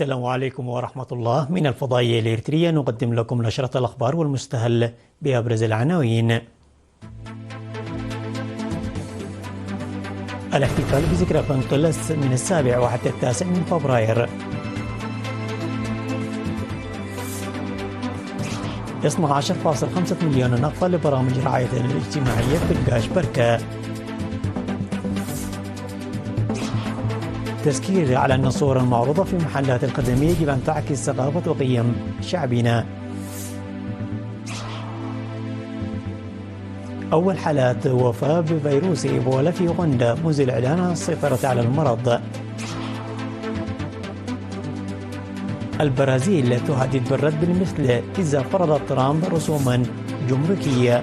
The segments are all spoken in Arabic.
السلام عليكم ورحمة الله. من الفضائية الإريترية نقدم لكم نشرة الأخبار والمستهل بأبرز العناوين. الاحتفال بذكرى فنقل من 7 وحتى 9 من فبراير. يصنع 10.5 مليون نقفة لبرامج رعاية الاجتماعية في القاش بركة. تذكير على أن الصور المعروضة في محلات الخدمية يجب أن تعكس ثقافة وقيم شعبنا. أول حالات وفاة بفيروس إيبولا في أوغندا منذ الإعلان عن السيطرة على المرض. البرازيل تهدد بالرد بالمثل إذا فرض ترامب رسوما جمركية.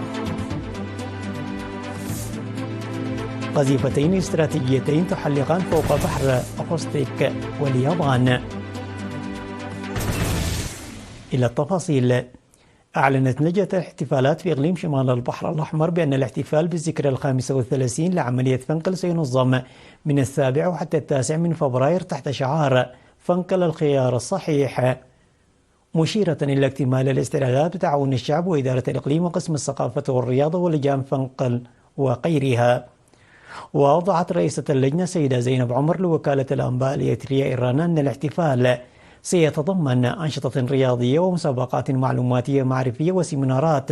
قذيفتين استراتيجيتين تحلقان فوق بحر أخوستيك واليابان. إلى التفاصيل. أعلنت لجنة الاحتفالات في إقليم شمال البحر الأحمر بأن الاحتفال بالذكرى 35 لعملية فنقل سينظم من 7 وحتى 9 من فبراير تحت شعار فنقل الخيار الصحيح، مشيرة إلى اكتمال الاستعدادات بتعاون الشعب وإدارة الإقليم وقسم الثقافة والرياضة ولجان فنقل وغيرها. وأوضحت رئيسة اللجنة سيدة زينب عمر لوكالة الأنباء الإريترية إيرانا أن الاحتفال سيتضمن أنشطة رياضية ومسابقات معلوماتية معرفية وسيمينارات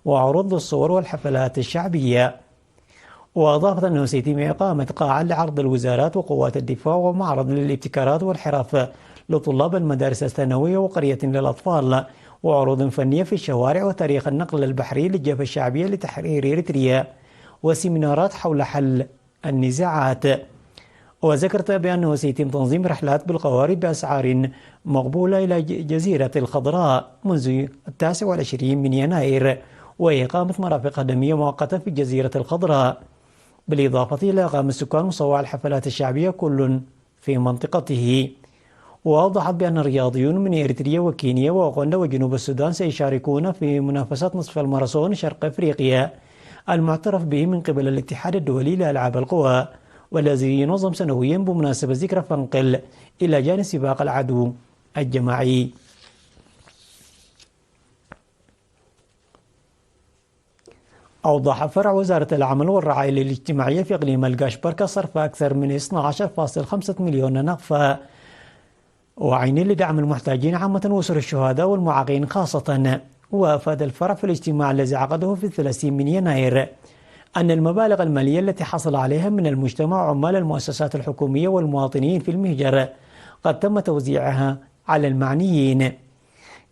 وعروض للصور والحفلات الشعبية. وأضافت أنه سيتم إقامة قاعة لعرض الوزارات وقوات الدفاع ومعرض للابتكارات والحرف لطلاب المدارس الثانوية وقرية للأطفال وعروض فنية في الشوارع وتاريخ النقل البحري للجبهة الشعبية لتحرير إريتريا وسيمينارات حول حل النزاعات. وذكرت بأنه سيتم تنظيم رحلات بالقوارب بأسعار مقبولة إلى جزيرة الخضراء منذ 29 من يناير وإقامة مرافق خدمية مؤقتة في جزيرة الخضراء، بالإضافة إلى إقامة سكان مصوع الحفلات الشعبية كل في منطقته. وأوضحت بأن الرياضيون من إريتريا وكينيا وأوغندا وجنوب السودان سيشاركون في منافسات نصف الماراثون شرق أفريقيا المعترف به من قبل الاتحاد الدولي لألعاب القوى، والذي ينظم سنويا بمناسبة ذكرى فنقل إلى جانب سباق العدو الجماعي. أوضح فرع وزارة العمل والرعاية الاجتماعية في إقليم القاش بركة صرف أكثر من 12.5 مليون نقفة وعين لدعم المحتاجين عامة وأسر الشهداء والمعاقين خاصة. وأفاد الفرع في الاجتماع الذي عقده في 30 من يناير أن المبالغ المالية التي حصل عليها من المجتمع وعمال المؤسسات الحكومية والمواطنين في المهجر قد تم توزيعها على المعنيين.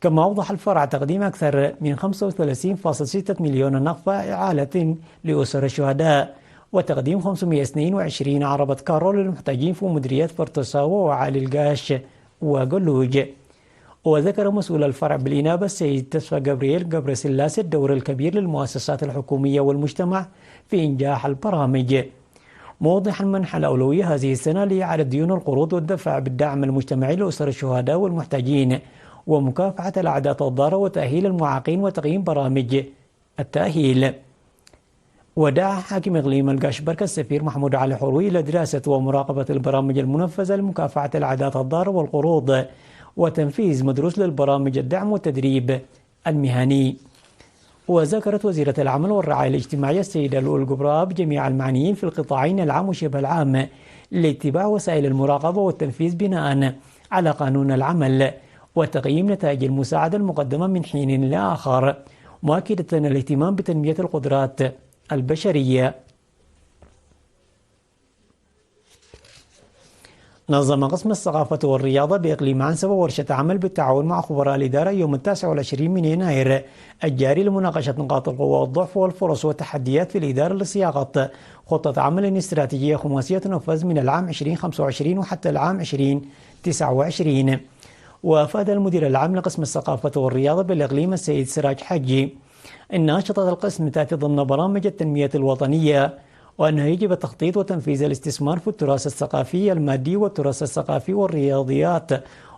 كما أوضح الفرع تقديم أكثر من 35.6 مليون نقفة إعالة لأسر الشهداء وتقديم 522 عربة كارو للمحتاجين في مديريات فرتساو وعالي القاش وقلوج. وذكر مسؤول الفرع بالإنابة السيد تسفى جابرييل جابرسيلاس الدور الكبير للمؤسسات الحكومية والمجتمع في إنجاح البرامج، موضحا منح الأولوية هذه السنة لإعادة ديون القروض والدفع بالدعم المجتمعي لأسر الشهداء والمحتاجين ومكافحة الأعداء الضارة وتأهيل المعاقين وتقييم برامج التأهيل. ودعا حاكم إقليم القاش بركة السفير محمود علي حروي إلى دراسة ومراقبة البرامج المنفذة لمكافحة الأعداء الضارة والقروض وتنفيذ مدروس للبرامج الدعم والتدريب المهني. وذكرت وزيرة العمل والرعاية الاجتماعية السيدة لؤلؤ جبراب جميع المعنيين في القطاعين العام وشبه العام لاتباع وسائل المراقبة والتنفيذ بناء على قانون العمل وتقييم نتائج المساعدة المقدمة من حين لآخر، مؤكدة الاهتمام بتنمية القدرات البشرية. نظم قسم الثقافة والرياضة بإقليم عنسبة ورشة عمل بالتعاون مع خبراء الإدارة يوم 29 من يناير الجاري لمناقشة نقاط القوة والضعف والفرص والتحديات في الإدارة لصياغة خطة عمل استراتيجية خماسية تنفذ من العام 2025 وحتى العام 2029. وأفاد المدير العام لقسم الثقافة والرياضة بالإقليم السيد سراج حجي إن أنشطة القسم تأتي ضمن برامج التنمية الوطنية، وأنه يجب تخطيط وتنفيذ الاستثمار في التراث الثقافي المادي والتراث الثقافي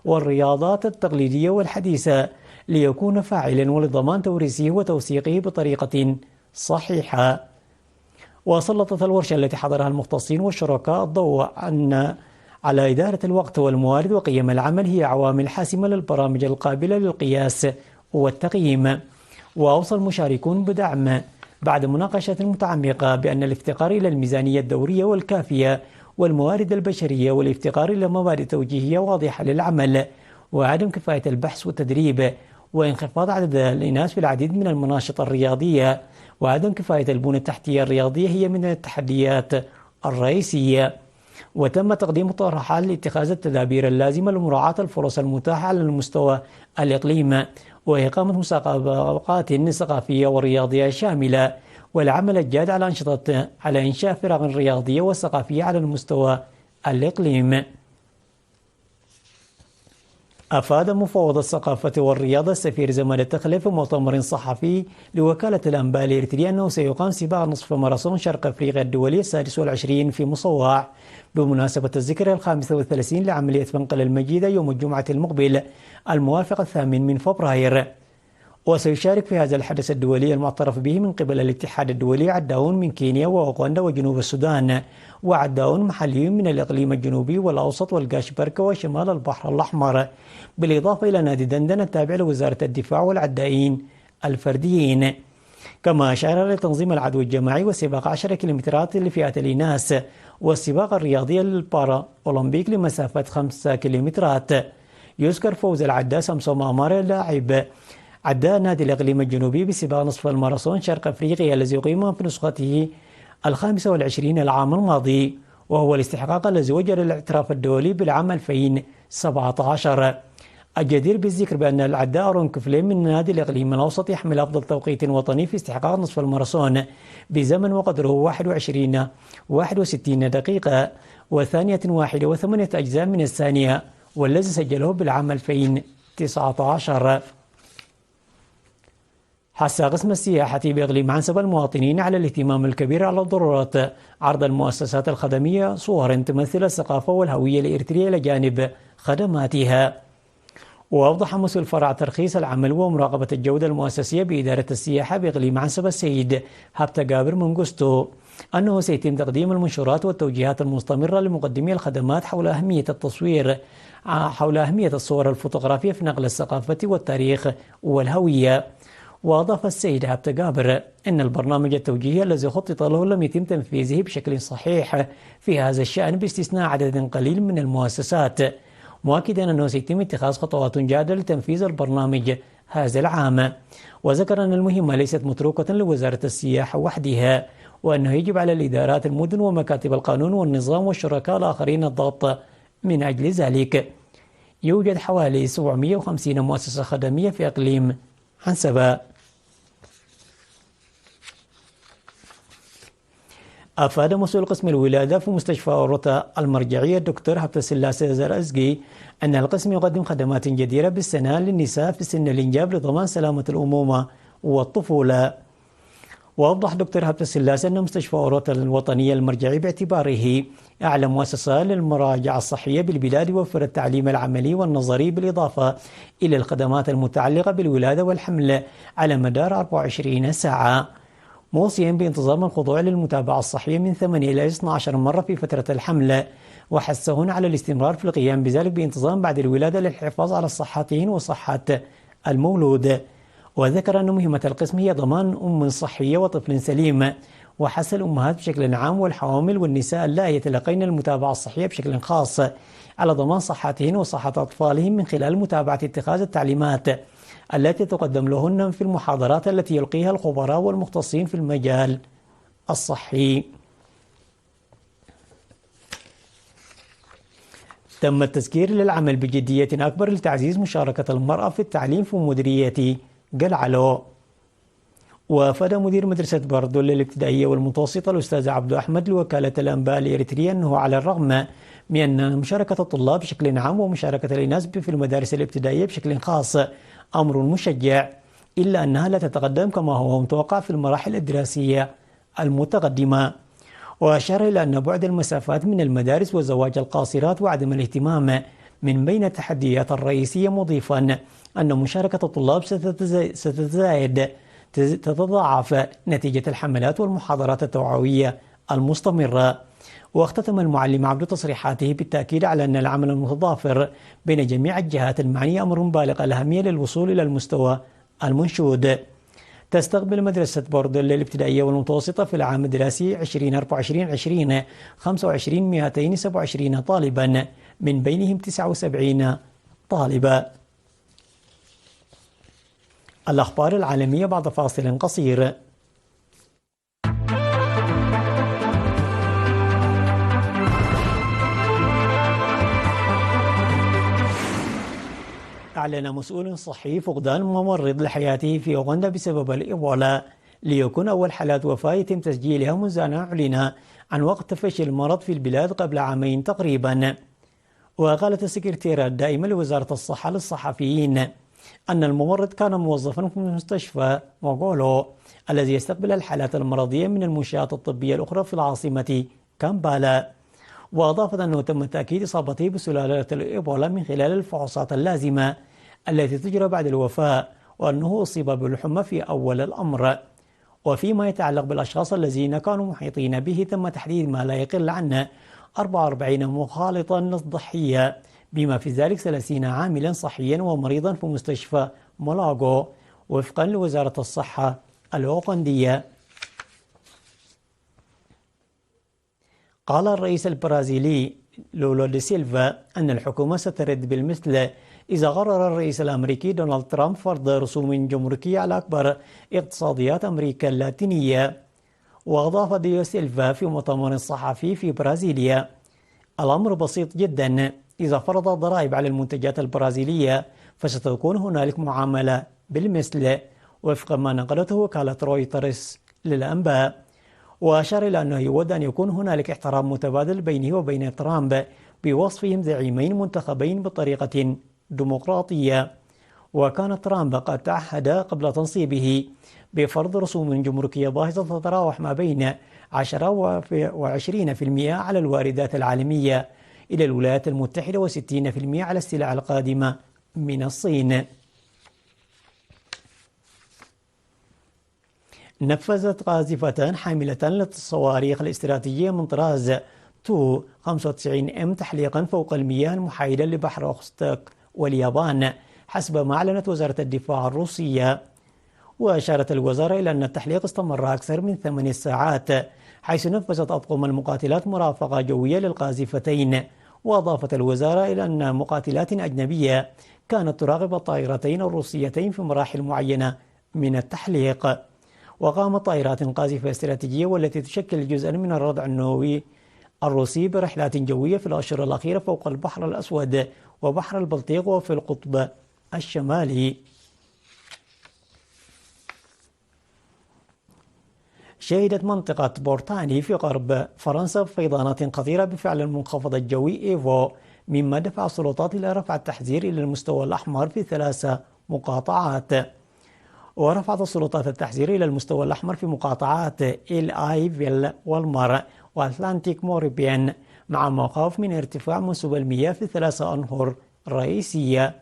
والرياضات التقليدية والحديثة ليكون فاعلا ولضمان توريثه وتوثيقه بطريقة صحيحة. وسلطت الورشة التي حضرها المختصين والشركاء الضوء على إدارة الوقت والموارد وقيم العمل هي عوامل حاسمة للبرامج القابلة للقياس والتقييم. وأوصى المشاركون بدعم بعد مناقشة متعمقة بأن الافتقار إلى الميزانية الدورية والكافية والموارد البشرية والافتقار إلى مبادئ توجيهية واضحة للعمل وعدم كفاية البحث والتدريب وانخفاض عدد الإناث في العديد من المناشط الرياضية وعدم كفاية البنى التحتية الرياضية هي من التحديات الرئيسية. وتم تقديم طرحات لاتخاذ التدابير اللازمة لمراعاة الفرص المتاحة على المستوى الإقليمي وإقامة مسابقات ثقافية ورياضية شاملة والعمل الجاد على إنشاء فرق رياضية وثقافية على المستوى الإقليمي. أفاد مفوض الثقافة والرياضة السفير زمال التخلي في مؤتمر صحفي لوكالة الأنباء الإريترية أنه سيقام سباق نصف ماراثون شرق أفريقيا الدولي 26 في مصوع بمناسبة الذكرى 35 لعملية فنقل المجيدة يوم الجمعة المقبل الموافق 8 فبراير. وسيشارك في هذا الحدث الدولي المعترف به من قبل الاتحاد الدولي عداءون من كينيا وأوغندا وجنوب السودان وعداءون محليون من الإقليم الجنوبي والأوسط والقاش بركة وشمال البحر الأحمر بالإضافة إلى نادي دندن التابع لوزارة الدفاع والعدائين الفرديين. كما أشار لتنظيم العدو الجماعي وسباق 10 كيلومترات لفئة الإناث والسباق الرياضي للبارا أولمبيك لمسافة 5 كيلومترات. يذكر فوز العداء سمسوم أمار اللاعب عداء نادي الإقليم الجنوبي بسباق نصف الماراثون شرق أفريقيا الذي أقيم في نسخته 25 العام الماضي وهو الاستحقاق الذي وجد الاعتراف الدولي بالعام 2017. الجدير بالذكر بأن العداء أرون كفلين من نادي الإقليم الأوسط يحمل أفضل توقيت وطني في استحقاق نصف الماراثون بزمن وقدره 21:61 دقيقة وثانية 1.8 أجزاء من الثانية والذي سجله بالعام 2019. حث قسم السياحة بإقليم عنسبة المواطنين على الاهتمام الكبير على ضرورة عرض المؤسسات الخدمية صور تمثل الثقافة والهوية الإريترية إلى جانب خدماتها. وأوضح مسؤول فرع ترخيص العمل ومراقبة الجودة المؤسسية بإدارة السياحة بإقليم عنسبة السيد هابتا جابر منغوستو أنه سيتم تقديم المنشورات والتوجيهات المستمرة لمقدمي الخدمات حول أهمية الصور الفوتوغرافية في نقل الثقافة والتاريخ والهوية. وأضاف السيد هابتا جابر أن البرنامج التوجيهي الذي خطط له لم يتم تنفيذه بشكل صحيح في هذا الشأن باستثناء عدد قليل من المؤسسات مؤكدا أنه سيتم اتخاذ خطوات جادة لتنفيذ البرنامج هذا العام. وذكر أن المهمة ليست متروكة لوزارة السياحة وحدها وأنه يجب على الإدارات المدن ومكاتب القانون والنظام والشركاء الآخرين الضغط من أجل ذلك. يوجد حوالي 750 مؤسسة خدمية في إقليم عنسبة. أفاد مسؤول قسم الولادة في مستشفى أوروتا المرجعية الدكتور حبت السلاسة زرأزقي أن القسم يقدم خدمات جديرة بالسنة للنساء في سن الإنجاب لضمان سلامة الأمومة والطفولة. وأوضح دكتور حبت السلاسة أن مستشفى أوروتا الوطنية المرجعي باعتباره أعلى مؤسسة للمراجعة الصحية بالبلاد يوفر التعليم العملي والنظري بالإضافة إلى الخدمات المتعلقة بالولادة والحمل على مدار 24 ساعة موصيا بانتظام الخضوع للمتابعة الصحية من 8 إلى 12 مرة في فترة الحمل وحثهن على الاستمرار في القيام بذلك بانتظام بعد الولادة للحفاظ على صحتهن وصحة المولود. وذكر أن مهمة القسم هي ضمان أم صحية وطفل سليم وحث الأمهات بشكل عام والحوامل والنساء اللائي يتلقين المتابعة الصحية بشكل خاص على ضمان صحتهن وصحة أطفالهم من خلال متابعة اتخاذ التعليمات التي تقدم لهن في المحاضرات التي يلقيها الخبراء والمختصين في المجال الصحي. تم التذكير للعمل بجدية أكبر لتعزيز مشاركة المرأة في التعليم في مديرية قلعلو. وأفاد مدير مدرسة باردول للابتدائية والمتوسطة الأستاذ عبد أحمد لوكالة الأنباء الإريترية أنه على الرغم من أن مشاركة الطلاب بشكل عام ومشاركة الإناث في المدارس الابتدائية بشكل خاص أمر مشجع إلا أنها لا تتقدم كما هو متوقع في المراحل الدراسية المتقدمة. وأشار إلى أن بعد المسافات من المدارس وزواج القاصرات وعدم الاهتمام من بين التحديات الرئيسية مضيفا أن مشاركة الطلاب ستتضاعف نتيجة الحملات والمحاضرات التوعوية المستمرة. واختتم المعلم عبد تصريحاته بالتأكيد على أن العمل المتضافر بين جميع الجهات المعنية أمر بالغ الأهمية للوصول إلى المستوى المنشود. تستقبل مدرسة بوردو للابتدائية والمتوسطة في العام الدراسي 2024-2025 227 طالبا، من بينهم 79 طالبة. الأخبار العالمية بعد فاصل قصير. أعلن مسؤول صحي فقدان ممرض لحياته في أوغندا بسبب الإيبولا، ليكون أول حالات وفاة يتم تسجيلها منذ أن أعلن عن وقت تفشي المرض في البلاد قبل عامين تقريبا. وقالت السكرتيرة الدائمة لوزارة الصحة للصحفيين أن الممرض كان موظفا في مستشفى موغولو الذي يستقبل الحالات المرضية من المنشآت الطبية الأخرى في العاصمة كامبالا. وأضافت أنه تم تأكيد إصابته بسلالة الإيبولا من خلال الفحوصات اللازمة التي تجرى بعد الوفاة، وأنه أصيب بالحمى في أول الأمر. وفيما يتعلق بالأشخاص الذين كانوا محيطين به تم تحديد ما لا يقل عن 44 مخالطا ضحية، بما في ذلك 30 عاملا صحيا ومريضا في مستشفى مولاغو وفقا لوزارة الصحة الأوغندية. قال الرئيس البرازيلي لولا دي سيلفا أن الحكومة سترد بالمثل إذا قرر الرئيس الأمريكي دونالد ترامب فرض رسوم جمركية على أكبر اقتصاديات أمريكا اللاتينية. وأضاف دي سيلفا في مؤتمر صحفي في برازيليا: الأمر بسيط جدا، إذا فرض الضرائب على المنتجات البرازيلية فستكون هنالك معاملة بالمثل، وفق ما نقلته وكالة رويترز للأنباء. وأشار إلى أنه يود أن يكون هنالك احترام متبادل بينه وبين ترامب بوصفهم زعيمين منتخبين بطريقة ديمقراطية. وكان ترامب قد تعهد قبل تنصيبه بفرض رسوم جمركية باهظة تتراوح ما بين 10 و20% على الواردات العالمية إلى الولايات المتحدة و60% على السلع القادمة من الصين. نفذت قاذفتان حاملة للصواريخ الاستراتيجية من طراز تو 95M تحليقا فوق المياه المحايدة لبحر أوخستك واليابان، حسب ما أعلنت وزارة الدفاع الروسية. وأشارت الوزارة إلى أن التحليق استمر أكثر من 8 ساعات، حيث نفذت أطقم المقاتلات مرافقة جوية للقاذفتين. وأضافت الوزارة إلى أن مقاتلات أجنبية كانت تراقب الطائرتين الروسيتين في مراحل معينة من التحليق. وقامت طائرات قاذفة استراتيجية والتي تشكل جزءا من الردع النووي الروسي برحلات جوية في الأشهر الأخيرة فوق البحر الأسود وبحر البلطيق وفي القطب الشمالي. شهدت منطقة بورتاني في غرب فرنسا فيضانات خطيرة بفعل المنخفض الجوي إيفو، مما دفع السلطات إلى رفع التحذير إلى المستوى الأحمر في 3 مقاطعات. ورفعت السلطات التحذير إلى المستوى الأحمر في مقاطعات إل آي فيل والمار وأتلانتيك موريبيان، مع مخاوف من ارتفاع منسوب المياه في 3 أنهر رئيسية.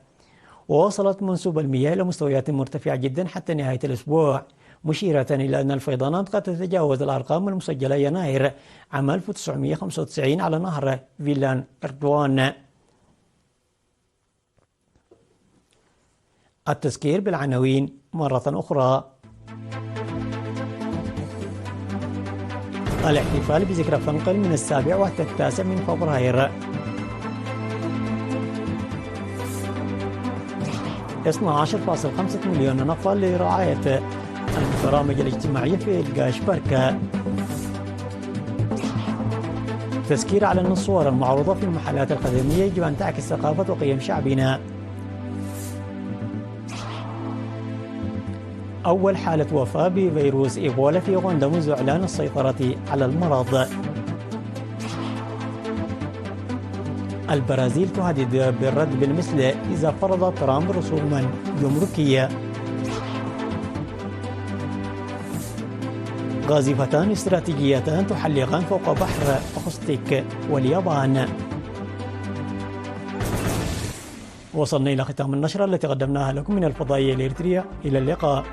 ووصلت منسوب المياه إلى مستويات مرتفعة جدا حتى نهاية الأسبوع، مشيرة إلى أن الفيضانات قد تتجاوز الأرقام المسجلة يناير عام 1995 على نهر فيلان أردوان. التذكير بالعناوين مرة أخرى. الاحتفال بذكرى فنقل من 7 وحتى 9 من فبراير. 12.5 مليون نفر لرعاية البرامج الاجتماعية في القاش بركة. تذكير على أن الصور المعروضة في المحلات الخدمية يجب أن تعكس ثقافة وقيم شعبنا. أول حالة وفاة بفيروس إيبولا في أوغندا منذ إعلان السيطرة على المرض. البرازيل تهدد بالرد بالمثل إذا فرض ترامب رسوما جمركية. قاذفتان استراتيجيتان تحلقان فوق بحر أوخستيك واليابان. وصلنا إلى ختام النشرة التي قدمناها لكم من الفضائية الإريترية. إلى اللقاء.